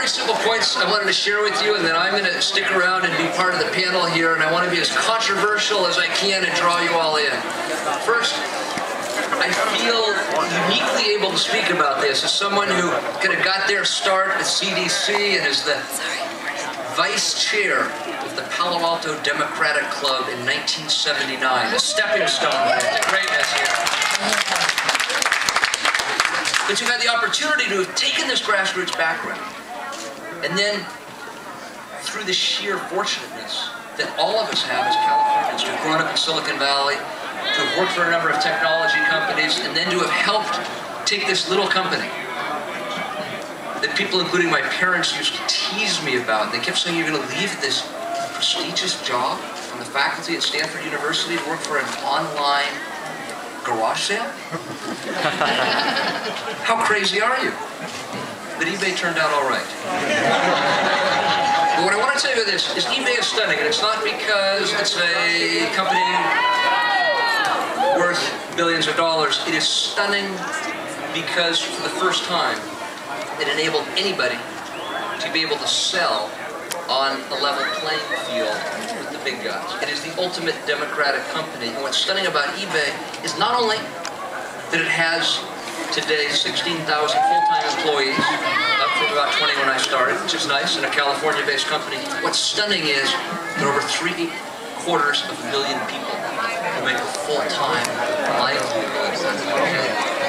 very simple points I wanted to share with you, and then I'm going to stick around and be part of the panel here, and I want to be as controversial as I can and draw you all in. First, I feel uniquely able to speak about this as someone who kind of got their start at CDC and is the vice chair of the Palo Alto Democratic Club in 1979, a stepping stone to greatness here. But you've had the opportunity to have taken this grassroots background, and then through the sheer fortunateness that all of us have as Californians, to have grown up in Silicon Valley, to have worked for a number of technology companies, and then to have helped take this little company that people, including my parents, used to tease me about. They kept saying, you're going to leave this prestigious job from the faculty at Stanford University to work for an online garage sale? How crazy are you? But eBay turned out all right. But what I want to tell you is eBay is stunning, and it's not because it's a company worth billions of dollars. It is stunning because for the first time, it enabled anybody to be able to sell on a level playing field with the big guys. It is the ultimate democratic company. And what's stunning about eBay is not only that it has today 16,000 full-time employees, up from about 20 when I started, which is nice, in a California-based company. What's stunning is that over 3/4 million people who make a full-time livelihood.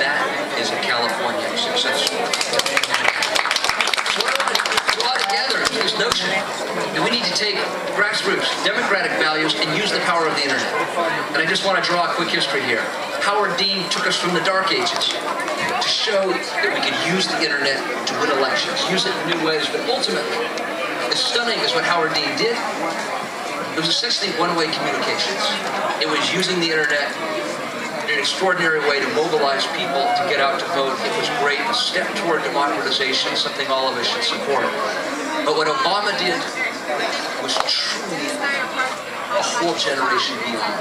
That is a California success story. So what I want to draw together is this notion that we need to take grassroots, democratic values, and use the power of the internet. And I just want to draw a quick history here. Howard Dean took us from the dark ages to show that we could use the internet to win elections, use it in new ways, but ultimately, as stunning as what Howard Dean did, it was essentially one-way communications. It was using the internet in an extraordinary way to mobilize people to get out to vote. It was great, a step toward democratization, something all of us should support. But what Obama did was truly a whole generation beyond,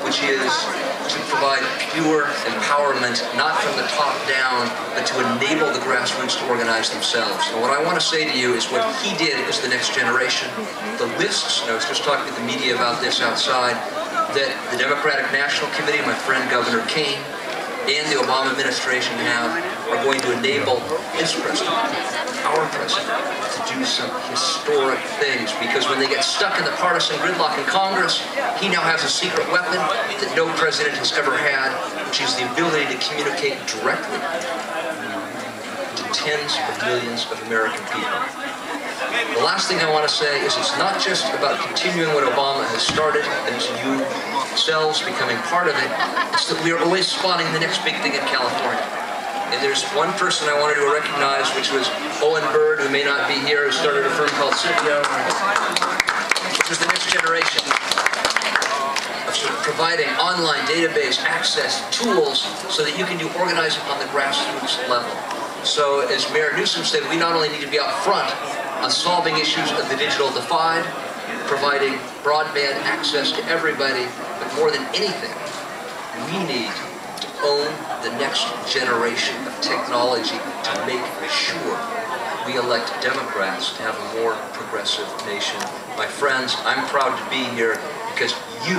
which is to provide pure empowerment, not from the top down, but to enable the grassroots to organize themselves. And what I want to say to you is what he did is the next generation. The lists, and I was just talking to the media about this outside, that the Democratic National Committee, my friend Governor Kane, and the Obama administration are going to enable his president, our president, to do some historic things, because when they get stuck in the partisan gridlock in Congress, he now has a secret weapon that no president has ever had, which is the ability to communicate directly to tens of millions of American people. The last thing I want to say is it's not just about continuing what Obama has started, and it's you yourselves becoming part of it. It's that we are always spotting the next big thing in California. And there's one person I wanted to recognize, which was Owen Bird, who may not be here, who started a firm called Scipio, which is the next generation of sort of providing online database access tools so that you can do organizing on the grassroots level. So as Mayor Newsom said, we not only need to be out front on solving issues of the digital divide, providing broadband access to everybody, but more than anything, we need to own the next generation of technology to make sure we elect Democrats to have a more progressive nation. My friends, I'm proud to be here because you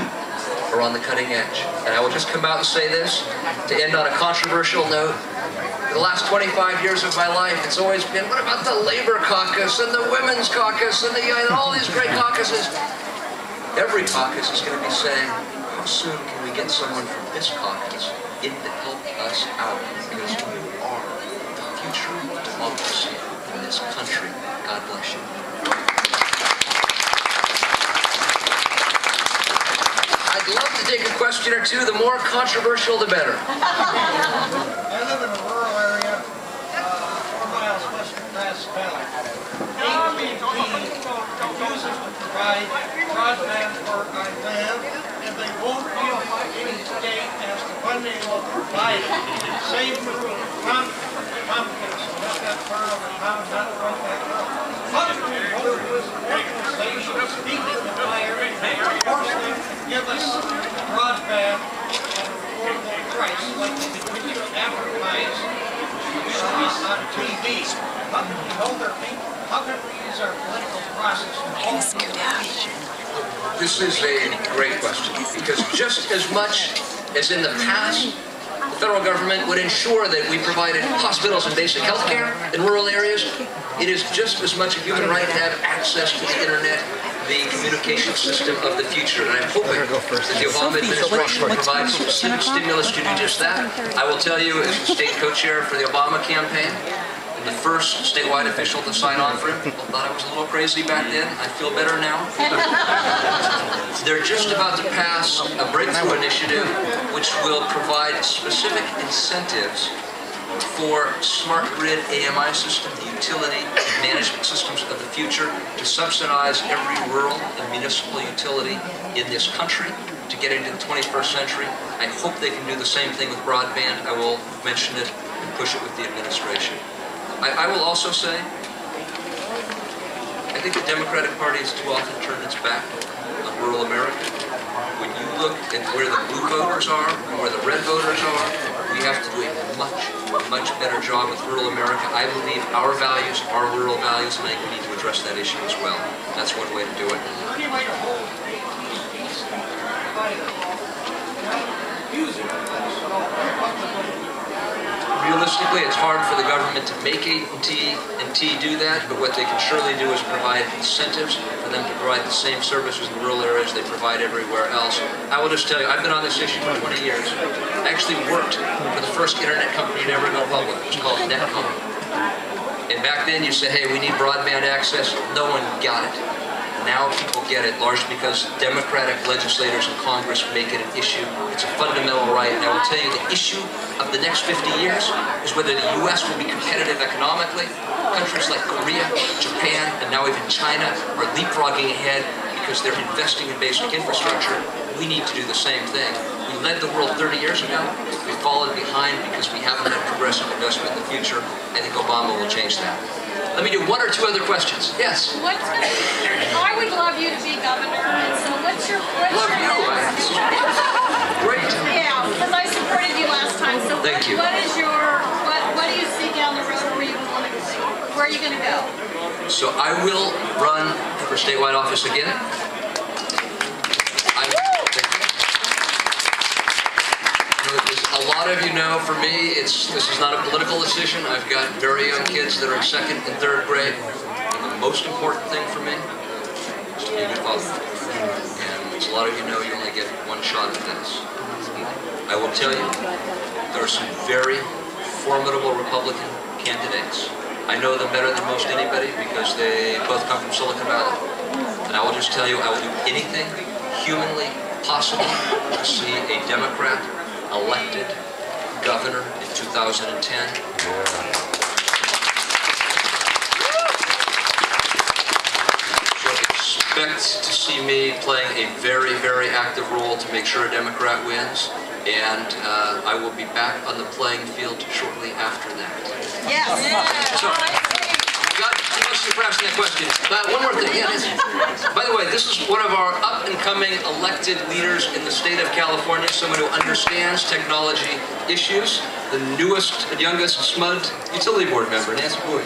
are on the cutting edge. And I will just come out and say this, to end on a controversial note. The last 25 years of my life, it's always been, what about the Labor Caucus and the Women's Caucus and all these great caucuses? Every caucus is going to be saying, how soon can we get someone from this caucus in to help us out? Because you are the future of democracy in this country. God bless you. I'd love to take a question or two. The more controversial, the better. I live in a rural area, 4 miles west of Grass Valley. AT&T refuses to provide broadband where I live, and they won't give any state as to when they will provide it. Same with Caucus. Let that part of the town not right back up. Organizations speaking in my area, force them to give us broadband at an affordable price, like they continue to advertise on TV. How can we hold our feet? How can we use our political process to hold This is a great question, because just as much as in the past, the federal government would ensure that we provided hospitals and basic health care in rural areas, it is just as much a human right to have access to the internet, the communication system of the future. And I'm hoping that the Obama administration will provide some stimulus to do just that. I will tell you, as the state co-chair for the Obama campaign, the first statewide official to sign on for it, people thought I was a little crazy back then. I feel better now. They're just about to pass a breakthrough initiative which will provide specific incentives for smart grid AMI system, the utility management systems of the future, to subsidize every rural and municipal utility in this country to get into the 21st century. I hope they can do the same thing with broadband. I will mention it and push it with the administration. I will also say, I think the Democratic Party has too often turned its back on rural America. When you look at where the blue voters are and where the red voters are, we have to do a much better job with rural America. I believe our values are rural values, and I think we need to address that issue as well. That's one way to do it. Realistically, it's hard for the government to make AT&T do that, but what they can surely do is provide incentives for them to provide the same services in the rural areas they provide everywhere else. I will just tell you, I've been on this issue for 20 years. I actually worked for the first internet company to ever go public. It was called Netcom. And back then you said, hey, we need broadband access. No one got it. Now people get it, largely because Democratic legislators in Congress make it an issue. It's a fundamental right, and I will tell you the issue of the next 50 years is whether the U.S. will be competitive economically. Countries like Korea, Japan, and now even China are leapfrogging ahead because they're investing in basic infrastructure. We need to do the same thing. We led the world 30 years ago. We've fallen behind because we haven't had progressive investment in the future. I think Obama will change that. Let me do one or two other questions. Yes? I would love you to be governor, and so what's your Love you. Great. Yeah, because I supported you last time. So Thank you. What do you see down the road where you want to go? Where are you going to go? So I will run for statewide office again. A lot of you know, for me, this is not a political decision. I've got very young kids that are in 2nd and 3rd grade. And the most important thing for me is to be a good father. And as a lot of you know, you only get one shot at this. I will tell you, there are some very formidable Republican candidates. I know them better than most anybody because they both come from Silicon Valley. And I will just tell you, I will do anything humanly possible to see a Democrat elected governor in 2010. So expect to see me playing a very active role to make sure a Democrat wins, and I will be back on the playing field shortly after that. Yes. So, thank you for asking that question. One more thing. Yeah, by the way, this is one of our up-and-coming elected leaders in the state of California, someone who understands technology issues, the newest and youngest SMUD utility board member, Nancy Boyd.